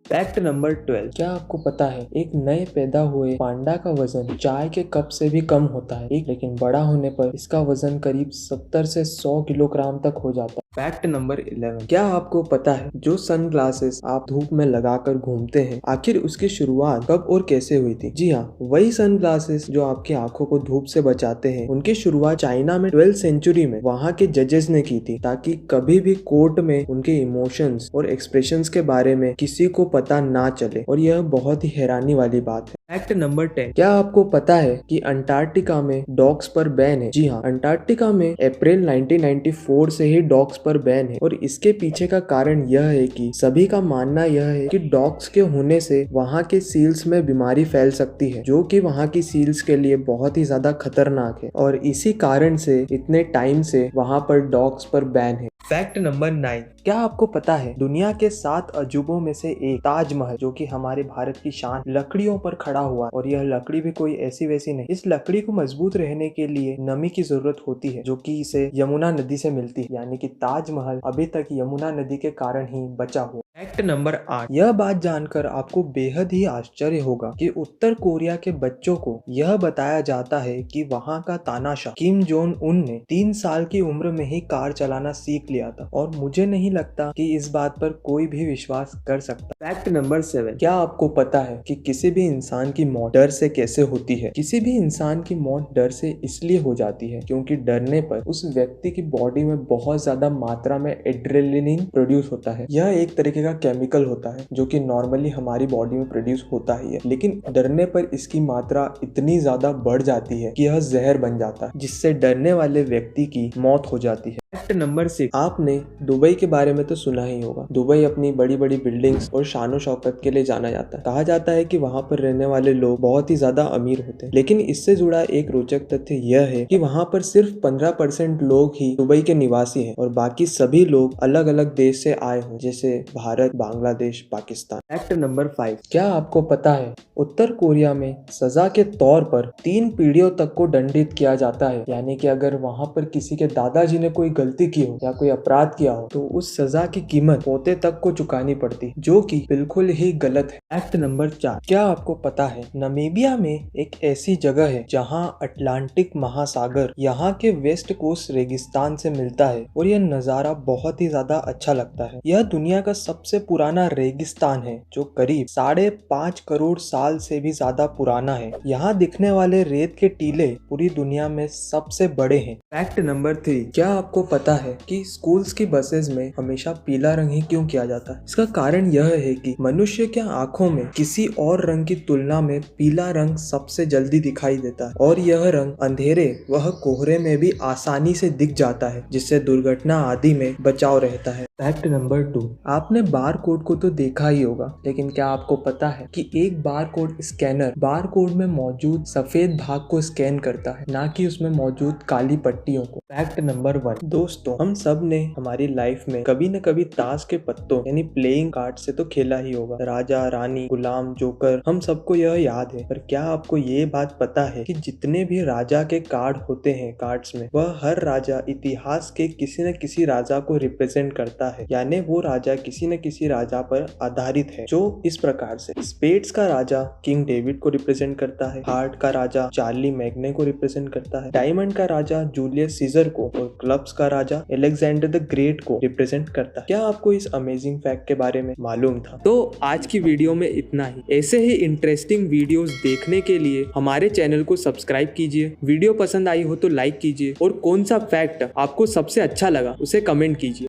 Fact number 12, क्या आपको पता है एक नए पैदा हुए पांडा का वजन चाय के कप से भी कम होता है, लेकिन बड़ा होने पर इसका वजन करीब 70 से 100 किलोग्राम तक हो जाता है। फैक्ट नंबर 11, क्या आपको पता है जो सनग्लासेस आप धूप में लगाकर घूमते हैं, आखिर उसकी शुरुआत कब और कैसे हुई थी? जी हाँ, वही सनग्लासेस जो आपकी आंखों को धूप से बचाते हैं, उनकी शुरुआत चाइना में 12th सेंचुरी में वहाँ के जजेस ने की थी, ताकि कभी भी कोर्ट में उनके इमोशंस और एक्सप्रेशंस के बारे में किसी को पता ना चले। और यह बहुत ही हैरानी वाली बात है। फैक्ट नंबर 10, क्या आपको पता है कि अंटार्कटिका में डॉग्स पर बैन है? जी हाँ, अंटार्कटिका में अप्रैल 1994 से ही डॉग्स पर बैन है, और इसके पीछे का कारण यह है कि सभी का मानना यह है कि डॉग्स के होने से वहाँ के सील्स में बीमारी फैल सकती है, जो कि वहाँ की सील्स के लिए बहुत ही ज्यादा खतरनाक है, और इसी कारण से इतने टाइम से वहाँ पर डॉग्स पर बैन है। फैक्ट नंबर 9, क्या आपको पता है दुनिया के 7 अजूबों में से एक ताजमहल, जो कि हमारे भारत की शान, लकड़ियों पर खड़ा हुआ, और यह लकड़ी भी कोई ऐसी वैसी नहीं। इस लकड़ी को मजबूत रहने के लिए नमी की जरूरत होती है, जो कि इसे यमुना नदी से मिलती है, यानी कि ताजमहल अभी तक यमुना नदी के कारण ही बचा हुआ। फैक्ट नंबर 8, यह बात जानकर आपको बेहद ही आश्चर्य होगा कि उत्तर कोरिया के बच्चों को यह बताया जाता है कि वहाँ का तानाशाह किम जोंग उन ने 3 साल की उम्र में ही कार चलाना सीख लिया था, और मुझे नहीं लगता कि इस बात पर कोई भी विश्वास कर सकता। फैक्ट नंबर 7, क्या आपको पता है कि किसी भी इंसान की मौत डर से कैसे होती है? किसी भी इंसान की मौत डर से इसलिए हो जाती है क्योंकि डरने पर उस व्यक्ति की बॉडी में बहुत ज्यादा मात्रा में एड्रेनलिन प्रोड्यूस होता है। यह एक तरीके का केमिकल होता है जो कि नॉर्मली हमारी बॉडी में प्रोड्यूस होता ही है, लेकिन डरने पर इसकी मात्रा इतनी ज्यादा बढ़ जाती है कि यह जहर बन जाता है, जिससे डरने वाले व्यक्ति की मौत हो जाती है। फैक्ट नंबर 6, आपने दुबई के बारे में तो सुना ही होगा। दुबई अपनी बड़ी बड़ी बिल्डिंग्स और शानो शौकत के लिए जाना जाता है। कहा जाता है कि वहाँ पर रहने वाले लोग बहुत ही ज्यादा अमीर होते हैं, लेकिन इससे जुड़ा एक रोचक तथ्य यह है कि वहाँ पर सिर्फ 15% लोग ही दुबई के निवासी हैं, और बाकी सभी लोग अलग अलग देश से आए हो, जैसे भारत, बांग्लादेश, पाकिस्तान। फैक्ट नंबर 5, क्या आपको पता है उत्तर कोरिया में सजा के तौर पर 3 पीढ़ियों तक को दंडित किया जाता है, यानी कि अगर वहाँ पर किसी के दादाजी ने कोई गलती की हो या कोई अपराध किया हो तो उस सजा की कीमत पोते तक को चुकानी पड़ती, जो कि बिल्कुल ही गलत है। फैक्ट नंबर 4, क्या आपको पता है नामीबिया में एक ऐसी जगह है जहाँ अटलांटिक महासागर यहाँ के वेस्ट कोस्ट रेगिस्तान से मिलता है, और यह नजारा बहुत ही ज्यादा अच्छा लगता है। यह दुनिया का सबसे पुराना रेगिस्तान है, जो करीब 5.5 करोड़ साल से भी ज्यादा पुराना है। यहाँ दिखने वाले रेत के टीले पूरी दुनिया में सबसे बड़े हैं। फैक्ट नंबर 3, क्या आपको पता है कि स्कूल्स की बसेस में हमेशा पीला रंग ही क्यों किया जाता है? इसका कारण यह है कि मनुष्य के आंखों में किसी और रंग की तुलना में पीला रंग सबसे जल्दी दिखाई देता है, और यह रंग अंधेरे वह कोहरे में भी आसानी से दिख जाता है, जिससे दुर्घटना आदि में बचाव रहता है। फैक्ट नंबर 2, आपने बार कोड को तो देखा ही होगा, लेकिन क्या आपको पता है कि एक bar code scanner bar code में मौजूद सफेद भाग को स्कैन करता है, ना कि उसमें मौजूद काली पट्टियों को। फैक्ट नंबर 1, दोस्तों हम सब ने हमारी लाइफ में कभी न कभी ताश के पत्तों यानी प्लेइंग कार्ड से तो खेला ही होगा। राजा, रानी, गुलाम, जोकर, हम सबको यह याद है। पर क्या आपको ये बात पता है कि जितने भी राजा के कार्ड होते हैं कार्ड्स में, वह हर राजा इतिहास के किसी न किसी राजा को रिप्रेजेंट करता है, यानी वो राजा किसी न किसी राजा पर आधारित है, जो इस प्रकार से स्पेड्स का राजा किंग डेविड को रिप्रेजेंट करता है, हार्ट का राजा चार्ली मैग्ने को रिप्रेजेंट करता है, डायमंड का राजा जूलियस सीजर को, और क्लब्स का राजा अलेक्जेंडर द ग्रेट को रिप्रेजेंट करता है। क्या आपको इस अमेजिंग फैक्ट के बारे में मालूम था? तो आज की वीडियो में इतना ही। ऐसे ही इंटरेस्टिंग वीडियोस देखने के लिए हमारे चैनल को सब्सक्राइब कीजिए। वीडियो पसंद आई हो तो लाइक कीजिए, और कौन सा फैक्ट आपको सबसे अच्छा लगा उसे कमेंट कीजिए।